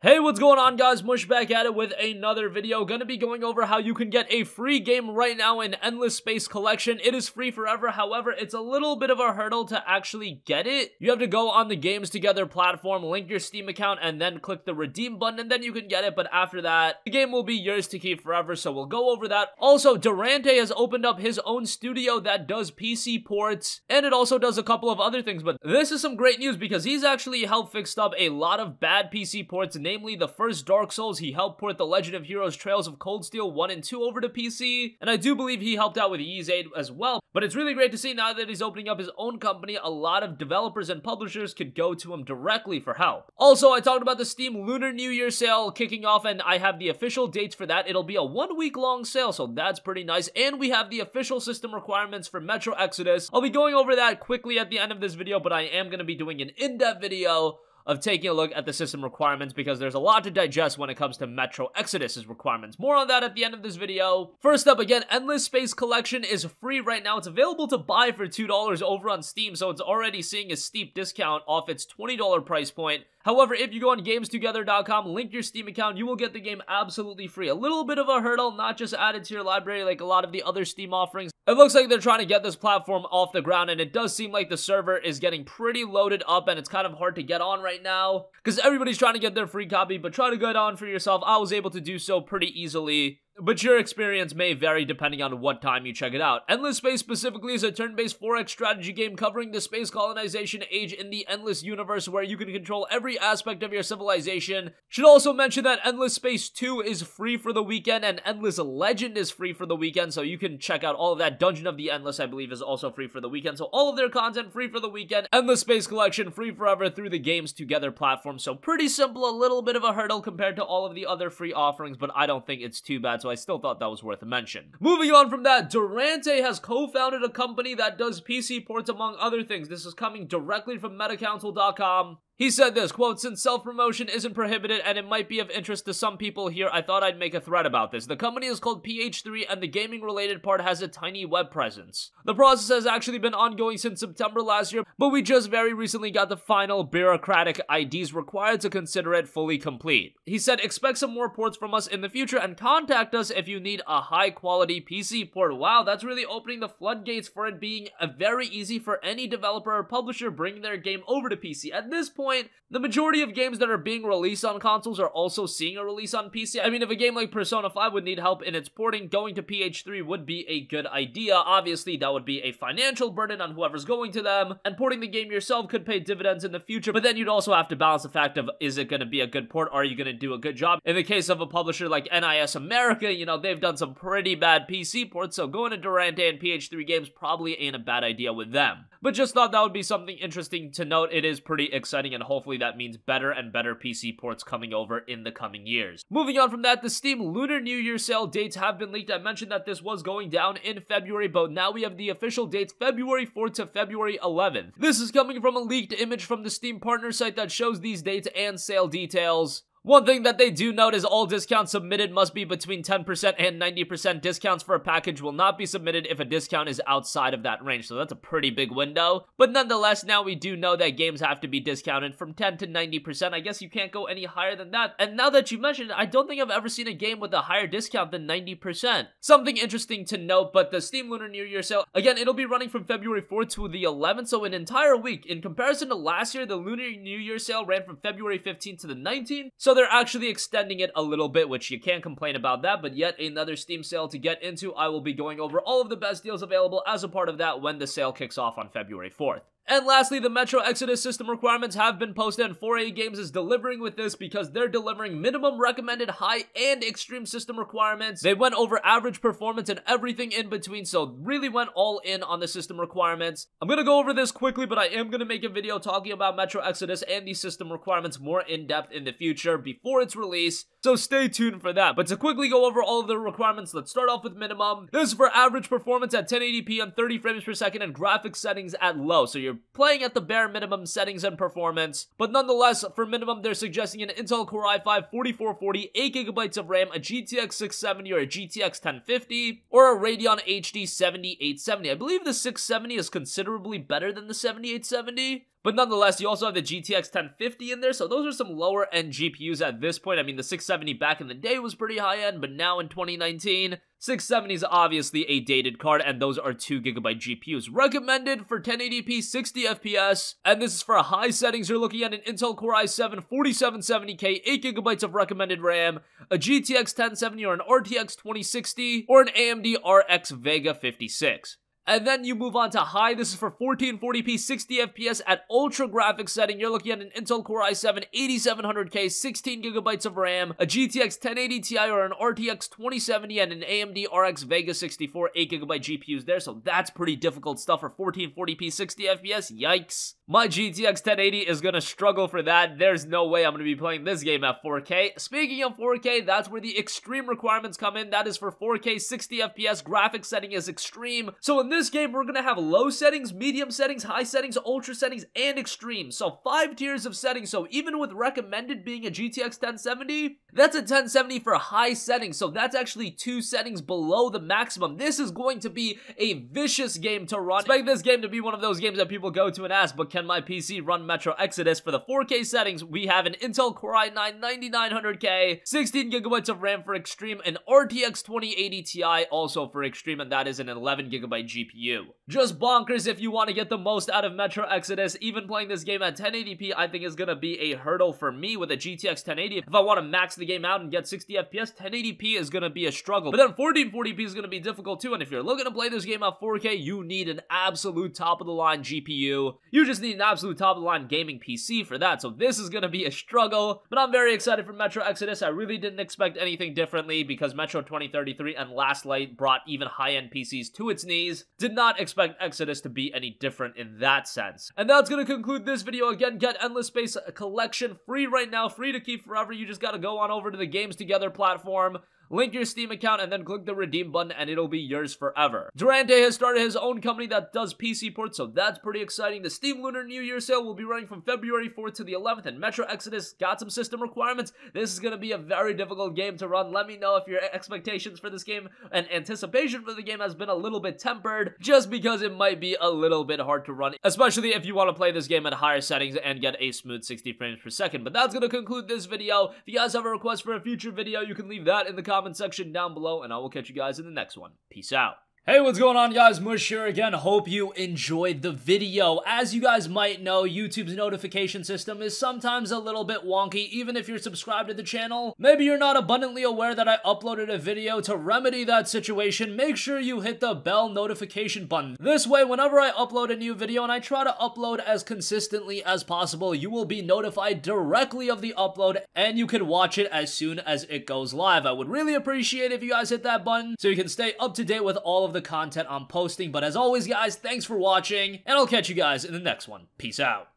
Hey, what's going on, guys? Mush back at it with another video. Gonna be going over how you can get a free game right now in Endless Space Collection. It is free forever, however, it's a little bit of a hurdle to actually get it. You have to go on the Games Together platform, link your Steam account, and then click the redeem button, and then you can get it. But after that, the game will be yours to keep forever, so we'll go over that. Also, Durante has opened up his own studio that does PC ports, and it also does a couple of other things. But this is some great news because he's actually helped fix up a lot of bad PC ports, namely the first Dark Souls. He helped port the Legend of Heroes Trails of Cold Steel 1 and 2 over to PC, and I do believe he helped out with Ys 8 as well. But it's really great to see now that he's opening up his own company, a lot of developers and publishers could go to him directly for help. Also, I talked about the Steam Lunar New Year sale kicking off, and I have the official dates for that. It'll be a 1 week long sale, so that's pretty nice. And we have the official system requirements for Metro Exodus. I'll be going over that quickly at the end of this video, but I am going to be doing an in-depth video of taking a look at the system requirements because there's a lot to digest when it comes to Metro Exodus's requirements. More on that at the end of this video. First up, again, Endless Space Collection is free right now. It's available to buy for $2 over on Steam, so it's already seeing a steep discount off its $20 price point. However, if you go on GamesTogether.com, link your Steam account, you will get the game absolutely free. A little bit of a hurdle, not just added to your library like a lot of the other Steam offerings. It looks like they're trying to get this platform off the ground, and it does seem like the server is getting pretty loaded up, and it's kind of hard to get on right now because everybody's trying to get their free copy, but try to get on for yourself. I was able to do so pretty easily, but your experience may vary depending on what time you check it out. Endless Space specifically is a turn-based 4X strategy game covering the space colonization age in the Endless Universe, where you can control every aspect of your civilization. Should also mention that Endless Space 2 is free for the weekend, and Endless Legend is free for the weekend, so you can check out all of that. Dungeon of the Endless, I believe, is also free for the weekend, so all of their content free for the weekend. Endless Space Collection free forever through the Games Together platform, so pretty simple, a little bit of a hurdle compared to all of the other free offerings, but I don't think it's too bad, so I still thought that was worth a mention. Moving on from that, Durante has co-founded a company that does PC ports among other things. This is coming directly from MetaCouncil.com. He said this, quote, "Since self-promotion isn't prohibited and it might be of interest to some people here, I thought I'd make a thread about this. The company is called PH3 and the gaming-related part has a tiny web presence. The process has actually been ongoing since September last year, but we just very recently got the final bureaucratic IDs required to consider it fully complete." He said, "Expect some more ports from us in the future and contact us if you need a high-quality PC port." Wow, that's really opening the floodgates for it being very easy for any developer or publisher bringing their game over to PC. At this point, the majority of games that are being released on consoles are also seeing a release on PC. I mean, if a game like Persona 5 would need help in its porting, going to PH3 would be a good idea. Obviously, that would be a financial burden on whoever's going to them, and porting the game yourself could pay dividends in the future, but then you'd also have to balance the fact of, is it going to be a good port? Are you going to do a good job? In the case of a publisher like NIS America, you know, they've done some pretty bad PC ports, so going to Durante and PH3 Games probably ain't a bad idea with them. But just thought that would be something interesting to note. It is pretty exciting, and hopefully that means better and better PC ports coming over in the coming years. Moving on from that, the Steam Lunar New Year sale dates have been leaked. I mentioned that this was going down in February, but now we have the official dates, February 4th to February 11th. This is coming from a leaked image from the Steam partner site that shows these dates and sale details. One thing that they do note is all discounts submitted must be between 10% and 90%. Discounts for a package will not be submitted if a discount is outside of that range, so that's a pretty big window. But nonetheless, now we do know that games have to be discounted from 10 to 90%. I guess you can't go any higher than that. And now that you mentioned it, I don't think I've ever seen a game with a higher discount than 90%. Something interesting to note, but the Steam Lunar New Year sale, again, it'll be running from February 4th to the 11th, so an entire week. In comparison to last year, the Lunar New Year sale ran from February 15th to the 19th, so they're actually extending it a little bit, which you can't complain about that, but yet another Steam sale to get into. I will be going over all of the best deals available as a part of that when the sale kicks off on February 4th. And lastly, the Metro Exodus system requirements have been posted, and 4A Games is delivering with this because they're delivering minimum recommended high and extreme system requirements. They went over average performance and everything in between, so really went all in on the system requirements. I'm gonna go over this quickly, but I am gonna make a video talking about Metro Exodus and these system requirements more in depth in the future before its release, so stay tuned for that. But to quickly go over all of the requirements, let's start off with minimum. This is for average performance at 1080p and 30 frames per second and graphics settings at low, so you're playing at the bare minimum settings and performance. But nonetheless, for minimum, they're suggesting an Intel Core i5 4440, 8GB of RAM, a GTX 670 or a GTX 1050, or a Radeon HD 7870. I believe the 670 is considerably better than the 7870. But nonetheless, you also have the GTX 1050 in there, so those are some lower end GPUs at this point. I mean, the 670 back in the day was pretty high end, but now in 2019, 670 is obviously a dated card, and those are 2GB GPUs. Recommended for 1080p 60 FPS, and this is for high settings. You're looking at an Intel Core i7 4770K, 8GB of recommended RAM, a GTX 1070 or an RTX 2060, or an AMD RX Vega 56. And then you move on to high. This is for 1440p 60 FPS at ultra graphics setting. You're looking at an Intel Core i7 8700K, 16GB of RAM, a GTX 1080 Ti or an RTX 2070, and an AMD RX Vega 64, 8GB GPUs there. So that's pretty difficult stuff for 1440p 60 FPS. Yikes. My GTX 1080 is going to struggle for that. There's no way I'm going to be playing this game at 4K. Speaking of 4K, that's where the extreme requirements come in. That is for 4K 60 FPS. Graphics setting is extreme. So in this game, we're going to have low settings, medium settings, high settings, ultra settings, and extreme. So 5 tiers of settings. So even with recommended being a GTX 1070, that's a 1070 for high settings. So that's actually 2 settings below the maximum. This is going to be a vicious game to run. Expect this game to be one of those games that people go to and ask, but can my PC run Metro Exodus? For the 4K settings, we have an Intel Core i9 9900K, 16GB of RAM for extreme, an RTX 2080 Ti also for extreme, and that is an 11GB GPU. Just bonkers if you want to get the most out of Metro Exodus. Even playing this game at 1080p, I think is going to be a hurdle for me with a GTX 1080. If I want to max the game out and get 60 FPS, 1080p is going to be a struggle. But then 1440p is going to be difficult too, and if you're looking to play this game at 4K, you need an absolute top-of-the-line GPU. You just need an absolute top-of-the-line gaming PC for that, so this is going to be a struggle. But I'm very excited for Metro Exodus. I really didn't expect anything differently because Metro 2033 and Last Light brought even high-end PCs to its knees. Did not expect Exodus to be any different in that sense. And that's going to conclude this video. Again, get Endless Space Collection free right now, free to keep forever. You just got to go on over to the Games Together platform, link your Steam account, and then click the redeem button, and it'll be yours forever. Durante has started his own company that does PC ports, so that's pretty exciting. The Steam Lunar New Year sale will be running from February 4th to the 11th, and Metro Exodus got some system requirements. This is going to be a very difficult game to run. Let me know if your expectations for this game and anticipation for the game has been a little bit tempered, just because it might be a little bit hard to run, especially if you want to play this game at higher settings and get a smooth 60 frames per second. But that's going to conclude this video. If you guys have a request for a future video, you can leave that in the comment section down below, and I will catch you guys in the next one. Peace out. Hey, what's going on, guys? Mush here again. Hope you enjoyed the video. As you guys might know, YouTube's notification system is sometimes a little bit wonky, even if you're subscribed to the channel. Maybe you're not abundantly aware that I uploaded a video. To remedy that situation, make sure you hit the bell notification button. This way, whenever I upload a new video, and I try to upload as consistently as possible, you will be notified directly of the upload, and you can watch it as soon as it goes live. I would really appreciate if you guys hit that button so you can stay up to date with all of the content I'm posting. But as always, guys, thanks for watching, and I'll catch you guys in the next one. Peace out.